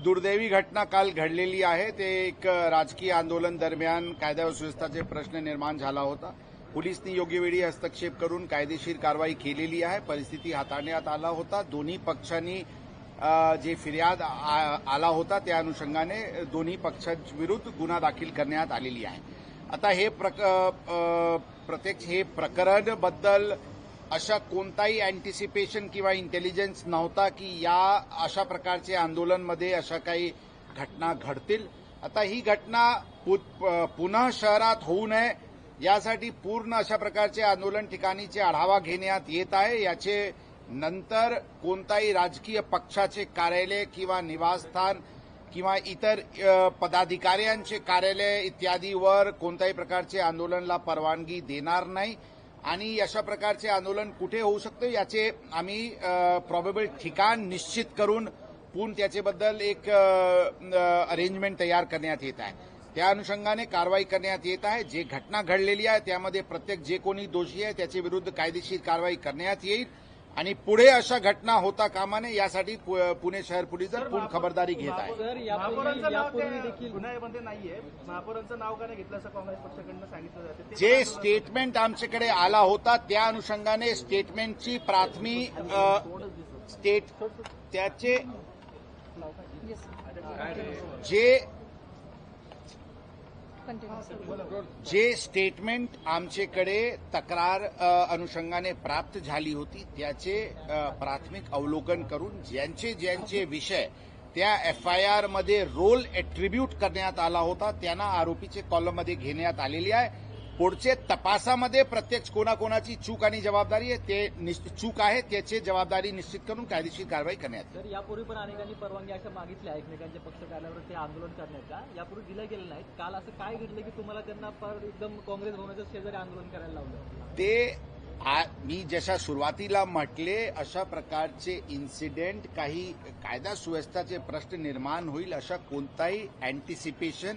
दुर्दैवी घटना काल घडलेली आहे. ते एक राजकीय आंदोलन दरम्यान कायदा व सुव्यवस्थेचे प्रश्न निर्माण झाला होता. पोलिसांनी योग्य वेळी हस्तक्षेप करून कायदेशीर कारवाई केलेली आहे. परिस्थिती हाताळण्यात आला होता. दोन्ही पक्षांनी जे फिर्याद आला होता त्या अनुषंगाने दोन्ही पक्षांविरुद्ध गुन्हा दाखल करण्यात आलेली आहे. आता हे प्रत्यक्ष हे प्रकरण बद्दल अशा कोणताही अँटिसिपेशन किंवा इंटेलिजन्स नव्हता की या अशा प्रकारचे आंदोलनमध्ये अशा काही घटना घडतील. आता ही घटना पुन्हा शहरात होऊ नये यासाठी पूर्ण अशा प्रकारचे आंदोलन ठिकाणीचे आढावा घेण्यात येत आहे. याचे नंतर कोणताही राजकीय पक्षाचे कार्यालय किंवा निवासस्थान किंवा इतर पदाधिकाऱ्यांचे कार्यालय इत्यादीवर कोणत्याही प्रकारचे आंदोलनाला परवानगी देणार नाही आणि अशा प्रकारचे आंदोलन कुठे होऊ शकते याचे आम्ही प्रॉबेबल ठिकाण निश्चित करून पुन्हा त्याच्याबद्दल एक अरेंजमेंट तयार करण्यात येत आहे. त्या अनुषंगाने कारवाई करण्यात येत आहे. जे घटना घडलेली आहे त्यामध्ये प्रत्येक जे कोणी दोषी आहे त्याच्या विरुद्ध कायदेशीर कारवाई करण्यात येईल आणि पुढे अशा घटना होता कामा नये यासाठी पुणे शहर पोलीस पूर्ण खबरदारी घेत आहे. गुन्ह्यामध्ये नाहीये, महापौरांचं नाव का नाही घेतलं असं काँग्रेस पक्षाकडून सांगितलं जाते. जे स्टेटमेंट आमच्याकडे आला होता त्या अनुषंगाने स्टेटमेंटची प्राथमिक त्याचे जे स्टेटमेंट आमच्याकडे तक्रार अनुषंगाने प्राप्त झाली होती त्याचे प्राथमिक अवलोकन करून ज्यांचे विषय त्या एफआयआर मध्ये रोल एट्रिब्यूट करण्यात आला होता त्यांना आरोपीचे कॉलममध्ये घेण्यात आलेली आहे. पुढचे तपासामध्ये प्रत्यक्ष कोणाकोणाची चूक आणि जबाबदारी आहे ते चूक आहे त्याची जबाबदारी निश्चित करून कायदेशीर कारवाई करण्यात येईल. तर यापूर्वी पण अनेकांनी परवानगी अशा मागितल्या एकमेकांच्या पक्ष कार्यालयावर ते आंदोलन करण्याचा, यापूर्वी दिल्या गेल्या नाहीत. काल असं काय घडलं की तुम्हाला त्यांना एकदम काँग्रेस भवनाच्या शेजारी आंदोलन करायला लावलं? ते मी जशा सुरुवातीला म्हटले अशा प्रकारचे इन्सिडेंट काही कायदा सुव्यवस्थेचे प्रश्न निर्माण होईल अशा कोणताही अँटिसिपेशन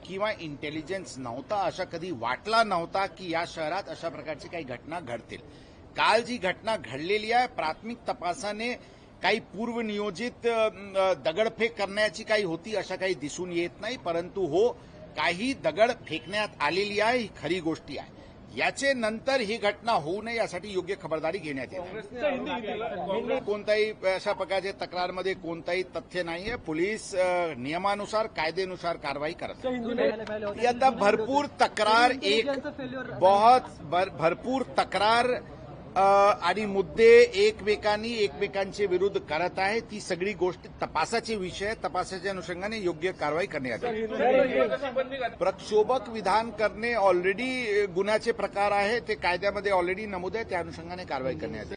किंवा इंटेलिजन्स नव्हता. अशा कधी वाटला नव्हता की या शहरात अशा प्रकारची काही घटना घडतील. काल जी घटना घडलेली आहे प्राथमिक तपासाने काही पूर्वनियोजित दगडफेक करण्याची काही होती अशा काही दिसून येत नाही. परंतु हो काही दगड फेकण्यात आलेली आहे ही खरी गोष्टी आहे. याचे नंतर ही घटना होऊ नये यासाठी योग्य खबरदारी घेण्यात येईल. कोणत्याही अशा प्रकारच्या तक्रारमध्ये कोणताही तथ्य नाहीये. पोलीस नियमानुसार कायदेनुसार कारवाई करत आहे. आता भरपूर तक्रार भरपूर तक्रार आणि मुद्दे एकमेकांचे विरुद्ध करत आहे. ती सगळी गोष्ट तपासाचे विषय तपासाच्या अनुषंगाने योग्य कारवाई करण्यात येईल. प्रक्षोभक विधान करणे ऑलरेडी गुन्ह्याचे प्रकार आहे ते कायद्यामध्ये ऑलरेडी नमूद आहे त्या अनुषंगाने कारवाई करण्यात येईल.